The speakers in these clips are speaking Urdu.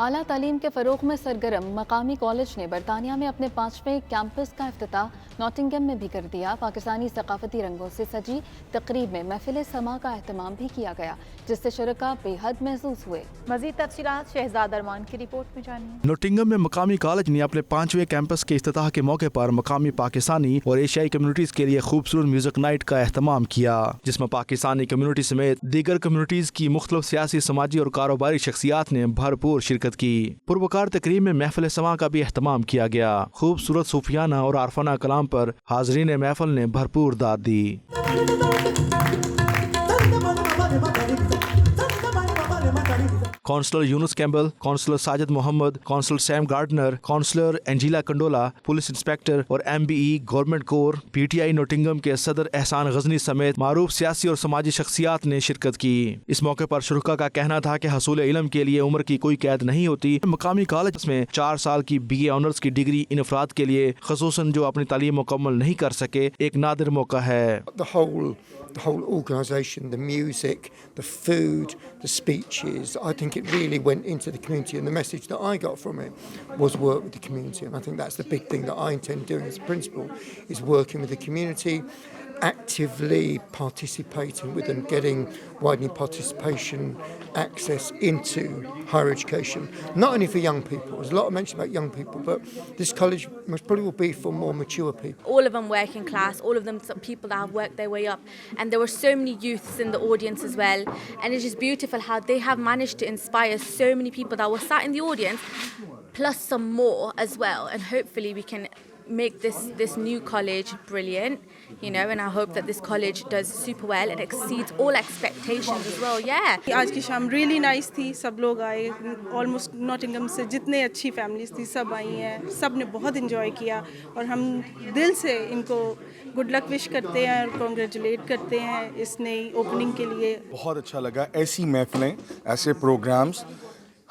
اعلیٰ تعلیم کے فروغ میں سرگرم مقامی کالج نے برطانیہ میں اپنے 5ویں کیمپس کا افتتاح ناٹنگھم میں بھی کر دیا۔ پاکستانی ثقافتی رنگوں سے سجی تقریب میں محفل سما کا اہتمام بھی کیا گیا، جس سے شرکاء بے حد محظوظ ہوئے۔ مزید تفصیلات شہزاد ارمان کی رپورٹ میں جانیں۔ ناٹنگھم میں مقامی کالج نے اپنے 5ویں کیمپس کے افتتاح کے موقع پر مقامی پاکستانی اور ایشیائی کمیونٹیز کے لیے خوبصورت میوزک نائٹ کا اہتمام کیا، جس میں پاکستانی کمیونٹی سمیت دیگر کمیونٹیز کی مختلف سیاسی، سماجی اور کاروباری شخصیات نے بھرپور شرکت کی۔ پروقار تقریب میں محفل سما کا بھی اہتمام کیا گیا۔ خوبصورت صوفیانہ اور عارفانہ کلام پر حاضرین محفل نے بھرپور داد دی۔ Councillor Younis Campbell, councillor Sajid Mohammad, councillor Sam Gardner, councillor Angela Kandola, police inspector اور MBE گورنمنٹ کور، PTI ناٹنگھم کے صدر احسان غزنی سمیت معروف سیاسی اور سماجی شخصیات نے شرکت کی۔ اس موقع پر شرکاء کا کہنا تھا کہ حصول علم کے لیے عمر کی کوئی قید نہیں ہوتی۔ مقامی کالج میں 4 سال کی BA آنرز کی ڈگری ان افراد کے لیے، خصوصاً جو اپنی تعلیم مکمل نہیں کر سکے، ایک نادر موقع ہے۔ The whole organisation, the music, the food, the speeches, I think it really went into the community, and the message that I got from it was work with the community, and I think that's the big thing that I intend doing as a principal, is working with the community, actively participating with them, getting widening participation, access into higher education, not only for young people. There's a lot of mention about young people, but this college most probably will be for more mature people. All of them working class, all of them some people that have worked their way up, and there were so many youths in the audience as well, and it's just beautiful how they have managed to inspire so many people that were sat in the audience, plus some more as well, and hopefully we can make this new college brilliant, and I hope that this college does super well and exceeds all expectations as well. آج کی شام ریئلی نائس تھی، سب لوگ آئے، آلموسٹ ناٹنگھم سے جتنے اچھی فیملیز تھی سب آئی ہیں، سب نے بہت انجوائے کیا، اور ہم دل سے ان کو گڈ لک وش کرتے ہیں اور کنگریچولیٹ کرتے ہیں اس نئی اوپننگ کے لیے۔ بہت اچھا لگا، ایسی محفلیں، ایسے پروگرامز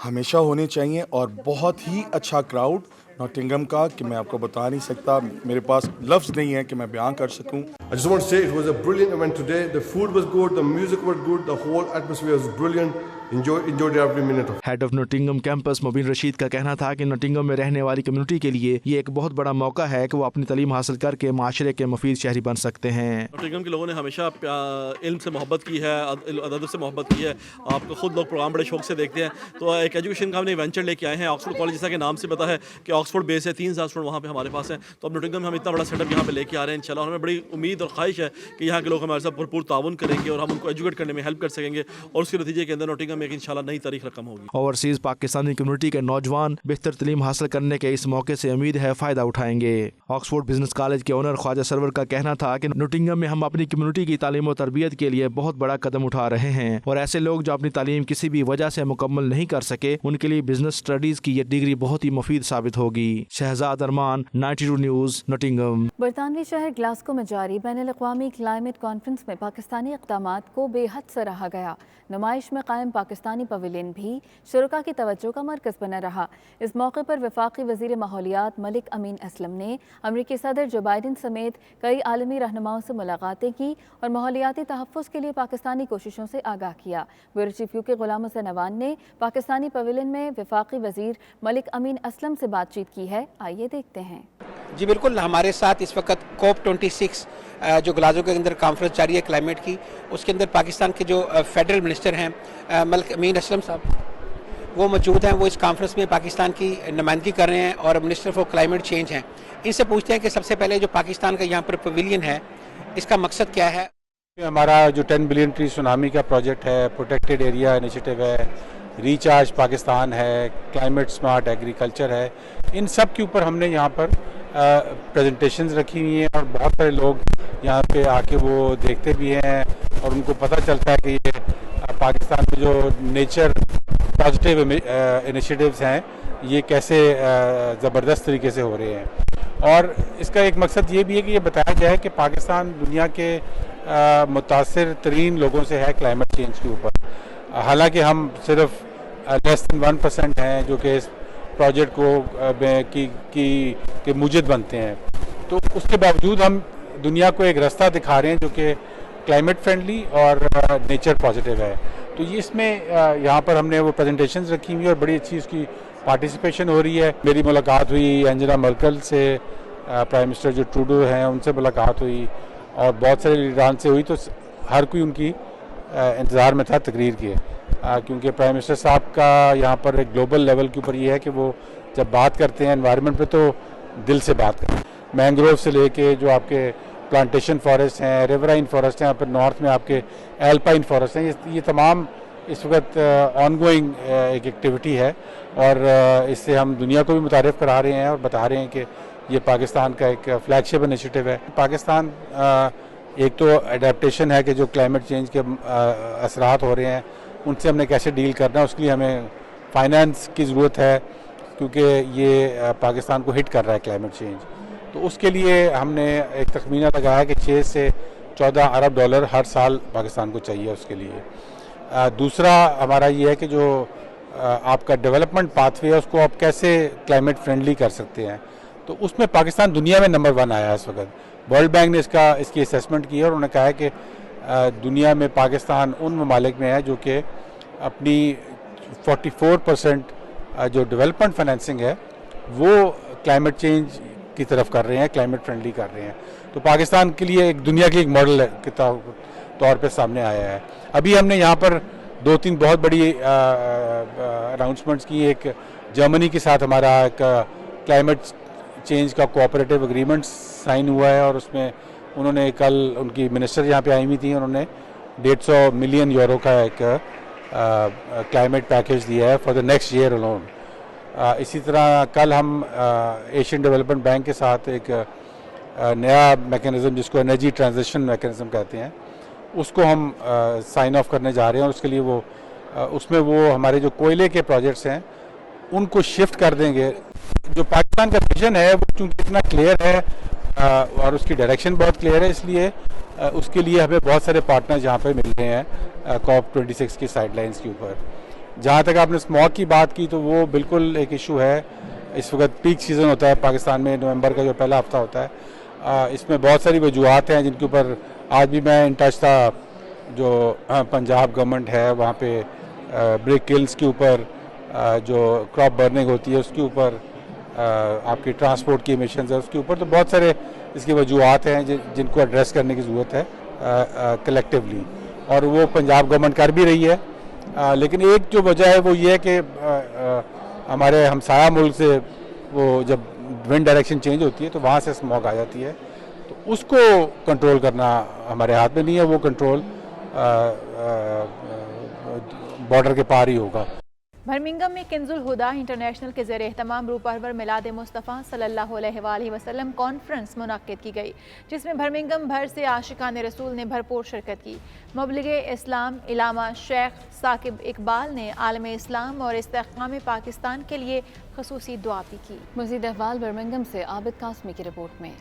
ہمیشہ ہونے چاہیے، اور بہت ہی اچھا کراؤڈ ناٹنگھم کا کہ میں آپ کو بتا نہیں سکتا، میرے پاس لفظ نہیں ہے کہ میں بیان کر سکوں۔ I just want to say it was a brilliant event today. The food was good, the music was good, the whole atmosphere was brilliant. Enjoyed every minute of it. Head of Nottingham campus Mubeen Rashid کا کہنا تھا کہ ناٹنگھم میں رہنے والی کمیونٹی کے لیے یہ ایک بہت بڑا موقع ہے کہ وہ اپنی تعلیم حاصل کر کے معاشرے کے مفید شہری بن سکتے ہیں۔ ناٹنگھم کے لوگوں نے ہمیشہ علم سے محبت کی ہے، ادب سے محبت کی ہے۔ آپ کو خود لوگ پروگرام بڑے شوق سے دیکھتے ہیں، تو ایک ایجوکیشن کا ہم نے وینچر لے کے آئے ہیں۔ آکسفورڈ کالج جیسا کہ نام سے پتا ہے کہ آکسفورڈ بیس ہے، 3000 اسٹوڈنٹ وہاں پہ ہمارے پاس ہیں، تو اب ناٹنگھم میں ہم اتنا بڑا سیٹ اپ یہاں پہ لے کے آ رہے ہیں انشاءاللہ، اور ہمیں بڑی امید اور خواہش ہے کہ یہاں کے لوگ ہمارے ساتھ بھرپور تعاون کریں گے اور ہم ان کو ایجوکیٹ کرنے میں ہیلپ کر سکیں گے، اور اس کے نتیجے کے اندر ناٹنگھم میں ایک انشاءاللہ نئی تاریخ رقم ہوگی۔ اوورسیز پاکستانی کمیونٹی کے نوجوان بہتر تعلیم حاصل کرنے کے اس موقع سے امید ہے فائدہ اٹھائیں گے۔ آکسفورڈ بزنس کالج کے اونر خواجہ سرور کا کہنا تھا کہ ناٹنگھم میں ہم اپنی کمیونٹی کی تعلیم و تربیت کے لیے بہت بڑا قدم اٹھا رہے ہیں، اور ایسے لوگ جو اپنی تعلیم کسی بھی وجہ سے مکمل نہیں کر سکے، ان کے لیے بزنس اسٹڈیز کی یہ ڈگری بہت ہی مفید ثابت ہوگی۔ شہزاد ارمان، 92 نیوز، ناٹنگھم۔ برطانوی شہر گلاسگو میں جاری بین الاقوامی کلائمیٹ کانفرنس میں پاکستانی اقدامات کو بے حد سراہا گیا۔ نمائش میں قائم پاکستانی پویلین بھی شرکاء کی توجہ کا مرکز بنا رہا۔ اس موقع پر وفاقی وزیر ماحولیات ملک امین اسلم نے امریکی صدر جو بائیڈن سمیت کئی عالمی رہنماؤں سے ملاقاتیں کی اور ماحولیاتی تحفظ کے لیے پاکستانی کوششوں سے آگاہ کیا۔ بیورو چیف UK غلام حسین عوان نے پاکستانی پویلین میں وفاقی وزیر ملک امین اسلم سے بات چیت کی ہے، آئیے دیکھتے ہیں۔ جی بالکل، ہمارے ساتھ اس وقت COP26 جو گلاسگو کے اندر کانفرنس جاری ہے کلائمیٹ کی، اس کے اندر پاکستان کے جو فیڈرل منسٹر ہیں ملک امین اسلم صاحب، وہ موجود ہیں۔ وہ اس کانفرنس میں پاکستان کی نمائندگی کر رہے ہیں اور منسٹر فار کلائمیٹ چینج ہیں۔ ان سے پوچھتے ہیں کہ سب سے پہلے جو پاکستان کا یہاں پر پویلین ہے، اس کا مقصد کیا ہے؟ ہمارا جو 10 بلین ٹری سونامی کا پروجیکٹ ہے، پروٹیکٹڈ ایریا انیشیٹو ہے، ریچارج پاکستان ہے، کلائمیٹ سمارٹ ایگریکلچر ہے، ان سب کے اوپر ہم نے یہاں پر پریزنٹیشنز رکھی ہوئی ہیں، اور بہت سارے لوگ یہاں پہ آ کے وہ دیکھتے بھی ہیں، اور ان کو پتہ چلتا ہے کہ یہ پاکستان میں جو نیچر پازیٹیو انیشیٹیوز ہیں یہ کیسے زبردست طریقے سے ہو رہے ہیں۔ اور اس کا ایک مقصد یہ بھی ہے کہ یہ بتایا جائے کہ پاکستان دنیا کے متاثر ترین لوگوں سے ہے کلائمیٹ چینج کے اوپر، حالانکہ ہم صرف لیس دین 1% ہیں جو کہ اس پروجیکٹ کو کی موجد بنتے ہیں، تو اس کے باوجود ہم دنیا کو ایک راستہ دکھا رہے ہیں جو کہ کلائمیٹ فرینڈلی اور نیچر پازیٹیو ہے۔ تو تو یہ اس میں یہاں پر ہم نے وہ پریزنٹیشنز رکھی ہوئی اور بڑی اچھی اس کی پارٹیسپیشن ہو رہی ہے. میری ملاقات ہوئی اینجلا مرکل سے، پرائم منسٹر جو ٹروڈو ہیں ان سے ملاقات ہوئی اور بہت سارے لیڈران سے ہوئی. تو ہر کوئی ان کی انتظار میں تھا تقریر کے، کیونکہ پرائم منسٹر صاحب کا یہاں پر ایک گلوبل لیول کے اوپر یہ ہے کہ وہ جب بات کرتے ہیں انوائرمنٹ پہ تو دل سے بات کرتے ہیں. مینگروو سے لے کے جو آپ کے پلانٹیشن فارسٹ ہیں، ریورائن فارسٹ ہیں، یہاں پر نارتھ میں آپ کے ایلپائن فارسٹ ہیں، یہ تمام اس وقت آن گوئنگ ایک ایکٹیویٹی ہے اور اس سے ہم دنیا کو بھی متعارف کرا رہے ہیں اور بتا رہے ہیں کہ یہ پاکستان کا ایک فلیگ شپ انیشیٹو ہے. پاکستان ایک تو اڈیپٹیشن ہے کہ جو کلائمیٹ چینج کے اثرات ہو رہے ہیں ان سے ہم نے کیسے ڈیل کرنا ہے، اس کے لیے ہمیں فائنانس کی ضرورت ہے کیونکہ یہ پاکستان کو ہٹ کر رہا ہے کلائمیٹ چینج. تو اس کے لیے ہم نے ایک تخمینہ لگایا کہ 6 سے 14 ارب ڈالر ہر سال پاکستان کو چاہیے اس کے لیے. دوسرا ہمارا یہ ہے کہ جو آپ کا ڈیولپمنٹ پاتھ وے ہے اس کو آپ کیسے کلائمیٹ فرینڈلی کر سکتے ہیں. تو اس میں پاکستان دنیا میں نمبر 1 آیا ہے اس وقت. ورلڈ بینک نے اس کی اسیسمنٹ کی ہے اور انہوں نے کہا ہے کہ دنیا میں پاکستان ان ممالک میں ہے جو کہ اپنی 44% جو ڈیولپمنٹ فائنینسنگ ہے وہ کلائمیٹ چینج کی طرف کر رہے ہیں، کلائمیٹ فرینڈلی کر رہے ہیں. تو پاکستان کے لیے ایک دنیا کے ایک ماڈل کے طور پہ سامنے آیا ہے. ابھی ہم نے یہاں پر 2-3 بہت بڑی اناؤنسمنٹس کی. ایک جرمنی کے ساتھ ہمارا ایک کلائمیٹ چینج کا کوآپریٹو اگریمنٹ سائن ہوا ہے اور اس میں انہوں نے کل ان کی منسٹر یہاں پہ آئی ہوئی تھیں، انہوں نے 150 ملین یورو کا ایک کلائمیٹ پیکیج دیا ہے for the next year alone. اسی طرح کل ہم ایشین ڈیولپمنٹ بینک کے ساتھ ایک نیا میکینزم جس کو انرجی ٹرانزیشن میکینزم کہتے ہیں اس کو ہم سائن آف کرنے جا رہے ہیں اور اس کے لیے اس میں وہ ہمارے جو کوئلے کے پروجیکٹس ہیں ان کو شفٹ کر دیں گے. جو پاکستان کا ویژن ہے وہ چونکہ اتنا کلیئر ہے اور اس کی ڈائریکشن بہت کلیئر ہے، اس لیے اس کے لیے ہمیں بہت سارے پارٹنرز یہاں پہ مل رہے ہیں COP 26 کی سائڈ لائنز کے اوپر. جہاں تک آپ نے اسموگ کی بات کی تو وہ بالکل ایک ایشو ہے. اس وقت پیک سیزن ہوتا ہے پاکستان میں، نومبر کا جو پہلا ہفتہ ہوتا ہے. اس میں بہت ساری وجوہات ہیں جن کے اوپر آج بھی میں ان ٹچ تھا. جو پنجاب گورنمنٹ ہے وہاں پہ بریک کلز کے اوپر جو کراپ برننگ ہوتی ہے اس کے اوپر، آپ کی ٹرانسپورٹ کی ایمیشنز ہے اس کے اوپر. تو بہت سارے اس کی وجوہات ہیں جن کو ایڈریس کرنے کی ضرورت ہے کلیکٹیولی، اور وہ پنجاب گورنمنٹ کر بھی رہی ہے. لیکن ایک جو وجہ ہے وہ یہ ہے کہ ہمارے ہمسایہ ملک سے وہ جب ونڈ ڈائریکشن چینج ہوتی ہے تو وہاں سے اسموگ آ جاتی ہے. تو اس کو کنٹرول کرنا ہمارے ہاتھ میں نہیں ہے، وہ کنٹرول بارڈر کے پار ہی ہوگا. برمنگھم میں کنز الہدا انٹرنیشنل کے زیر اہتمام روح پرور میلاد مصطفیٰ صلی اللہ علیہ وآلہ وسلم کانفرنس منعقد کی گئی، جس میں برمنگھم بھر سے عاشقان رسول نے بھرپور شرکت کی. مبلغ اسلام علامہ شیخ ثاقب اقبال نے عالم اسلام اور استحکام پاکستان کے لیے خصوصی دعا بھی کی. مزید احوال برمنگھم سے عابد قاسمی کی رپورٹ میں.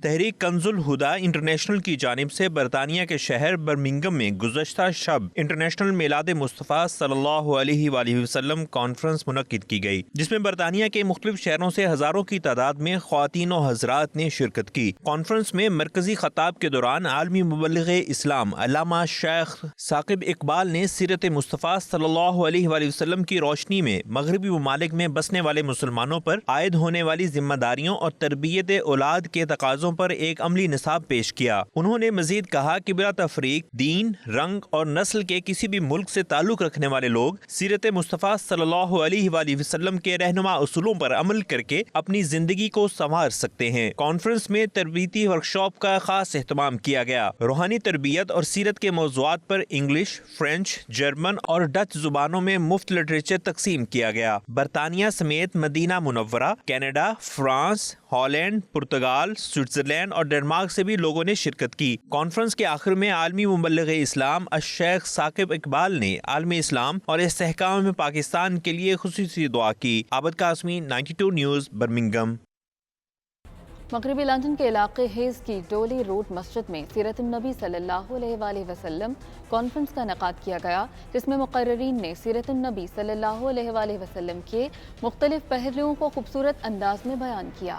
تحریک کنز الہدا انٹرنیشنل کی جانب سے برطانیہ کے شہر برمنگھم میں گزشتہ شب انٹرنیشنل میلاد مصطفیٰ صلی اللہ علیہ وآلہ وسلم کانفرنس منعقد کی گئی، جس میں برطانیہ کے مختلف شہروں سے ہزاروں کی تعداد میں خواتین و حضرات نے شرکت کی. کانفرنس میں مرکزی خطاب کے دوران عالمی مبلغ اسلام علامہ شیخ ثاقب اقبال نے سیرت مصطفیٰ صلی اللہ علیہ وآلہ وسلم کی روشنی میں مغربی ممالک میں بسنے والے مسلمانوں پر عائد ہونے والی ذمہ داریوں اور تربیت اولاد کے تقاضوں پر ایک عملی نصاب پیش کیا. انہوں نے مزید کہا کہ بلا تفریق دین، رنگ اور نسل کے کسی بھی ملک سے تعلق رکھنے والے لوگ سیرت مصطفیٰ صلی اللہ علیہ وآلہ وسلم کے رہنما اصولوں پر عمل کر کے اپنی زندگی کو سنوار سکتے ہیں. کانفرنس میں تربیتی ورکشاپ کا خاص اہتمام کیا گیا. روحانی تربیت اور سیرت کے موضوعات پر انگلش، فرینچ، جرمن اور ڈچ زبانوں میں مفت لٹریچر تقسیم کیا گیا. برطانیہ سمیت مدینہ منورہ، Canada, France, Holland, Portugal, Switzerland اور ڈنمارک سے بھی لوگوں نے شرکت کی. کانفرنس کے آخر میں عالمی مبلغ اسلام الشیخ ثاقب اقبال نے عالم اسلام اور استحکام میں پاکستان کے لیے خصوصی دعا کی. عابد قاسمی، 92 نیوز، برمنگھم. مغربی لندن کے علاقے ہیز کی ڈولی روڈ مسجد میں سیرت النبی صلی اللہ علیہ وآلہ وسلم کانفرنس کا انعقاد کیا گیا، جس میں مقررین نے سیرت النبی صلی اللہ علیہ وآلہ وسلم کے مختلف پہلوؤں کو خوبصورت انداز میں بیان کیا.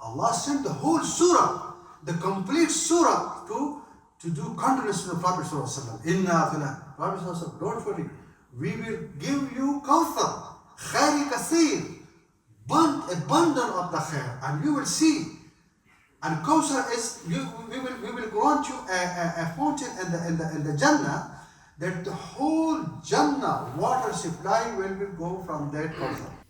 Allah sent the whole surah, the complete surah to do continuation of Prophet Sallallahu Alaihi Wasallam. Inna atina, Prophet Sallallahu Alaihi Wasallam, don't worry, we will give you Kawthar, khairi kaseer, abundant of the khair, and you will see. And Kawthar is, we will grant you a fountain in the Jannah, that the whole Jannah water supply will go from that Kawthar.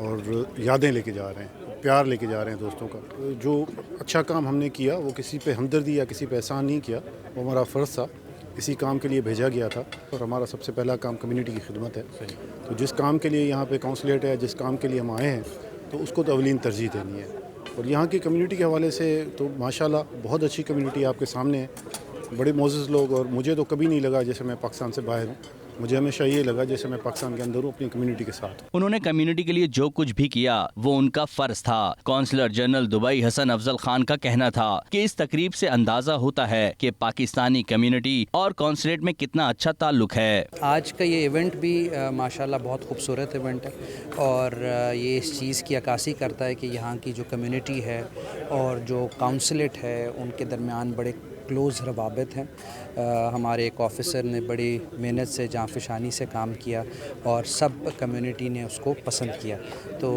اور یادیں لے کے جا رہے ہیں، پیار لے کے جا رہے ہیں دوستوں کا. جو اچھا کام ہم نے کیا وہ کسی پہ ہمدردی یا کسی پہ احسان نہیں کیا، وہ ہمارا فرض تھا، اسی کام کے لیے بھیجا گیا تھا، اور ہمارا سب سے پہلا کام کمیونٹی کی خدمت ہے. تو جس کام کے لیے یہاں پہ کونسلیٹ ہے، جس کام کے لیے ہم آئے ہیں، تو اس کو تو اولین ترجیح دینی ہے. اور یہاں کی کمیونٹی کے حوالے سے تو ماشاءاللہ بہت اچھی کمیونٹی آپ کے سامنے ہے، بڑے معزز لوگ. اور مجھے تو کبھی نہیں لگا جیسے میں پاکستان سے باہر ہوں، مجھے ہمیشہ یہ لگا جیسے میں پاکستان کے اندر ہوں، اپنی کمیونٹی کے ساتھ. انہوں نے کمیونٹی کے لیے جو کچھ بھی کیا وہ ان کا فرض تھا. کونسلر جنرل دبئی حسن افضل خان کا کہنا تھا کہ اس تقریب سے اندازہ ہوتا ہے کہ پاکستانی کمیونٹی اور کونسلیٹ میں کتنا اچھا تعلق ہے. آج کا یہ ایونٹ بھی ماشاءاللہ بہت خوبصورت ایونٹ ہے، اور یہ اس چیز کی عکاسی کرتا ہے کہ یہاں کی جو کمیونٹی ہے اور جو کونسلیٹ ہے ان کے درمیان بڑے کلوز روابط ہیں. ہمارے ایک آفیسر نے بڑی محنت سے جانفشانی سے کام کیا اور سب کمیونٹی نے اس کو پسند کیا. تو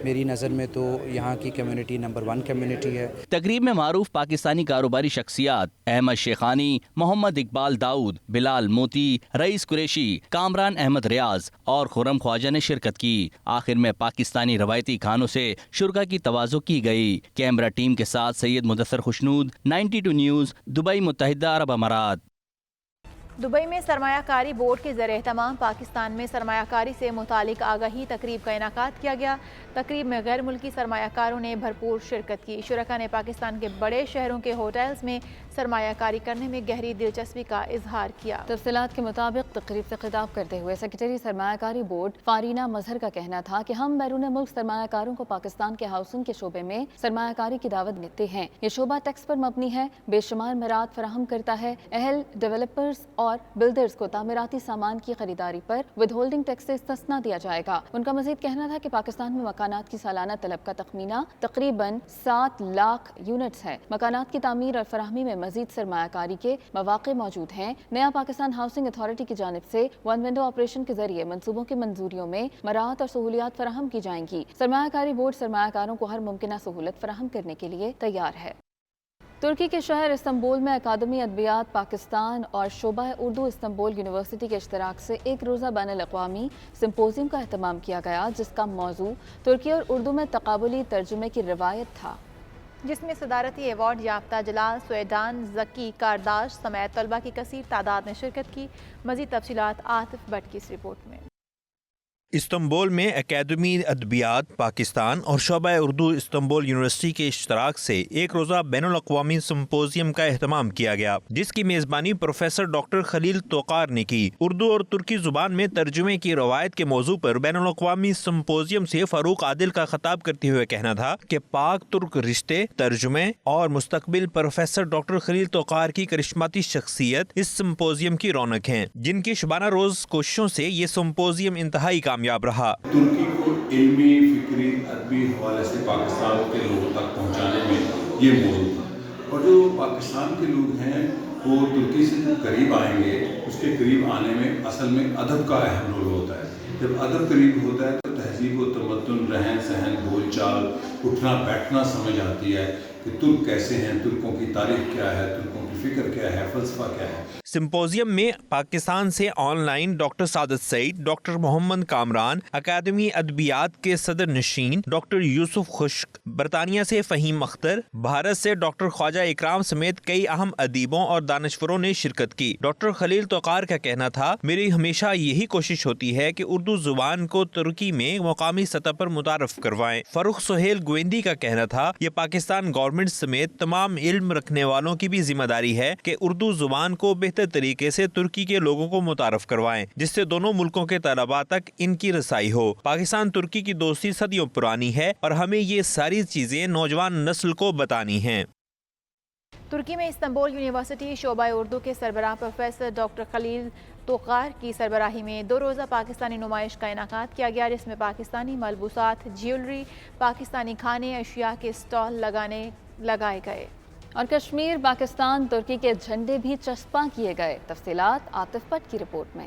میری نظر میں تو یہاں کی کمیونٹی نمبر 1 کمیونٹی ہے. تقریب میں معروف پاکستانی کاروباری شخصیات احمد شیخانی، محمد اقبال داؤد، بلال موتی، رئیس قریشی، کامران احمد ریاض اور خرم خواجہ نے شرکت کی. آخر میں پاکستانی روایتی کھانوں سے شرکا کی تواضع کی گئی. کیمرہ ٹیم کے ساتھ سید مدثر خوشنود، 92 نیوز، دبئی، متحدہ عرب امارات. دبئی میں سرمایہ کاری بورڈ کے زیر اہتمام پاکستان میں سرمایہ کاری سے متعلق آگاہی تقریب کا انعقاد کیا گیا. تقریب میں غیر ملکی سرمایہ کاروں نے بھرپور شرکت کی. شرکا نے پاکستان کے بڑے شہروں کے ہوٹلز میں سرمایہ کاری کرنے میں گہری دلچسپی کا اظہار کیا. تفصیلات کے مطابق تقریب سے خطاب کرتے ہوئے سیکریٹری سرمایہ کاری بورڈ فارینہ مظہر کا کہنا تھا کہ ہم بیرون ملک سرمایہ کاروں کو پاکستان کے ہاؤسنگ کے شعبے میں سرمایہ کاری کی دعوت دیتے ہیں. یہ شعبہ ٹیکس پر مبنی ہے، بے شمار مراعات فراہم کرتا ہے. اہل ڈیولپرز اور بلڈرز کو تعمیراتی سامان کی خریداری پر ود ہولڈنگ ٹیکس سے استثنا دیا جائے گا. ان کا مزید کہنا تھا کہ پاکستان میں مکانات کی سالانہ طلب کا تخمینہ تقریباً 7 لاکھ یونٹس ہے. مکانات کی تعمیر اور فراہمی میں مزید سرمایہ کاری کے مواقع موجود ہیں. نیا پاکستان ہاؤسنگ اتھارٹی کی جانب سے ون ونڈو آپریشن کے ذریعے منصوبوں کی منظوریوں میں مراعات اور سہولیات فراہم کی جائیں گی. سرمایہ کاری بورڈ سرمایہ کاروں کو ہر ممکنہ سہولت فراہم کرنے کے لیے تیار ہے. ترکی کے شہر استنبول میں اکادمی ادبیات پاکستان اور شعبہ اردو استنبول یونیورسٹی کے اشتراک سے ایک روزہ بین الاقوامی سمپوزیم کا اہتمام کیا گیا، جس کا موضوع ترکی اور اردو میں تقابلی ترجمے کی روایت تھا، جس میں صدارتی ایوارڈ یافتہ جلال سویدان، زکی کارداش سمیت طلبہ کی کثیر تعداد نے شرکت کی. مزید تفصیلات عاطف بٹ کی اس رپورٹ میں. استنبول میں اکیڈمی ادبیات پاکستان اور شعبہ اردو استنبول یونیورسٹی کے اشتراک سے ایک روزہ بین الاقوامی سمپوزیم کا اہتمام کیا گیا، جس کی میزبانی پروفیسر ڈاکٹر خلیل توقار نے کی. اردو اور ترکی زبان میں ترجمے کی روایت کے موضوع پر بین الاقوامی سمپوزیم سے فاروق عادل کا خطاب کرتے ہوئے کہنا تھا کہ پاک ترک رشتے، ترجمے اور مستقبل پروفیسر ڈاکٹر خلیل توقار کی کرشماتی شخصیت اس سمپوزیم کی رونق ہیں، جن کی شبانہ روز کوششوں سے یہ سمپوزیم انتہائی کامیاب رہا. ترکی کو علمی، فکری، ادبی حوالے سے پاکستان کے لوگوں تک پہنچانے میں یہ موضوع تھا. اور جو پاکستان کے لوگ ہیں وہ ترکی سے جو قریب آئیں گے، اس کے قریب آنے میں اصل میں ادب کا اہم رول ہوتا ہے. جب ادب قریب ہوتا ہے تو تہذیب و تمدن، رہن سہن، بول چال، اٹھنا بیٹھنا سمجھ آتی ہے کہ ترک کیسے ہیں، ترکوں کی تاریخ کیا ہے، ترکوں کی فکر کیا ہے، فلسفہ کیا ہے. سمپوزیم میں پاکستان سے آن لائن ڈاکٹر سعادت سعید، ڈاکٹر محمد کامران، اکادمی ادبیات کے صدر نشین ڈاکٹر یوسف خشک، برطانیہ سے فہیم اختر، بھارت سے ڈاکٹر خواجہ اکرام سمیت کئی اہم ادیبوں اور دانشوروں نے شرکت کی. ڈاکٹر خلیل توقار کا کہنا تھا، میری ہمیشہ یہی کوشش ہوتی ہے کہ اردو زبان کو ترکی میں مقامی سطح پر متعارف کروائیں. فروخ سہیل گویندی کا کہنا تھا، یہ پاکستان گورنمنٹ سمیت تمام علم رکھنے والوں کی بھی ذمہ داری ہے کہ اردو زبان کو بہتر طریقے سے ترکی کے لوگوں کو متعارف کروائیں، جس سے دونوں ملکوں کے طلباء تک ان کی رسائی ہو. پاکستان ترکی کی دوستی صدیوں پرانی ہے اور ہمیں یہ ساری چیزیں نوجوان نسل کو بتانی ہیں. ترکی میں استنبول یونیورسٹی شعبہ اردو کے سربراہ پروفیسر ڈاکٹر خلیل توقار کی سربراہی میں 2 روزہ پاکستانی نمائش کا انعقاد کیا گیا، جس میں پاکستانی ملبوسات، جیولری، پاکستانی کھانے اشیاء کے اسٹال لگائے گئے اور کشمیر، پاکستان، ترکی کے جھنڈے بھی چسپاں کیے گئے. تفصیلات عاطف بٹ کی رپورٹ میں.